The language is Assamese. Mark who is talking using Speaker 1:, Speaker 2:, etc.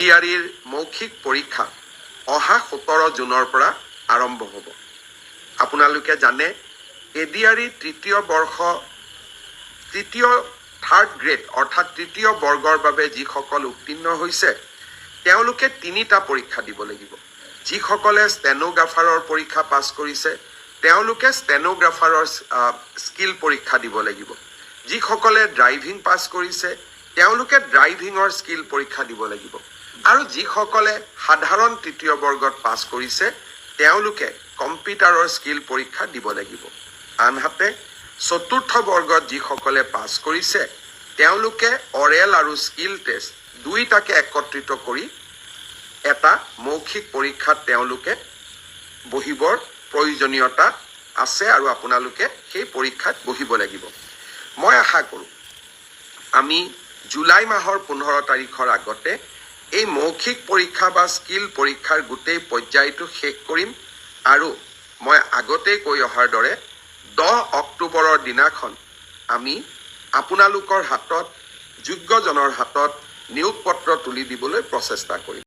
Speaker 1: এডিআৰিৰ মৌখিক পৰীক্ষা অহা 17 জুনৰ পৰা আৰম্ভ হ'ব। আপোনালোকে জানে এডিআৰি থাৰ্ড গ্ৰেড অৰ্থাৎ তৃতীয় বৰ্গৰ বাবে যিসকল উত্তীৰ্ণ হৈছে তেওঁলোকে 3টা পৰীক্ষা দিব লাগিব। যিসকলে ষ্টেনোগ্ৰাফাৰৰ পৰীক্ষা পাছ কৰিছে তেওঁলোকে ষ্টেনোগ্ৰাফাৰৰ স্কিল পৰীক্ষা দিব লাগিব। যিসকলে ড্ৰাইভিং পাছ কৰিছে তেওঁলোকে ড্ৰাইভিঙৰ স্কিল পৰীক্ষা দিব লাগিব। আৰু যিসকলে সাধাৰণ তৃতীয় বৰ্গত পাছ কৰিছে তেওঁলোকে কম্পিউটাৰৰ স্কিল পৰীক্ষা দিব লাগিব। আনহাতে চতুৰ্থ বৰ্গত যিসকলে পাছ কৰিছে তেওঁলোকে অৰেল আৰু স্কিল টেষ্ট দুইটাকে একত্ৰিত কৰি এটা মৌখিক পৰীক্ষাত তেওঁলোকে বহিবৰ প্ৰয়োজনীয়তা আছে আৰু আপোনালোকে সেই পৰীক্ষাত বহিব লাগিব। মই আশা কৰোঁ আমি জুলাই মাহৰ 15 তাৰিখৰ আগতে এই মৌখিক পৰীক্ষা বা স্কিল পৰীক্ষাৰ গোটেই পৰ্যায়টো শেষ কৰিম আৰু মই আগতেই কৈ অহাৰ দৰে 10 অক্টোবৰৰ দিনাখন আমি আপোনালোকৰ হাতত যোগ্যজনৰ হাতত নিয়োগ পত্ৰ তুলি দিবলৈ প্ৰচেষ্টা কৰিম।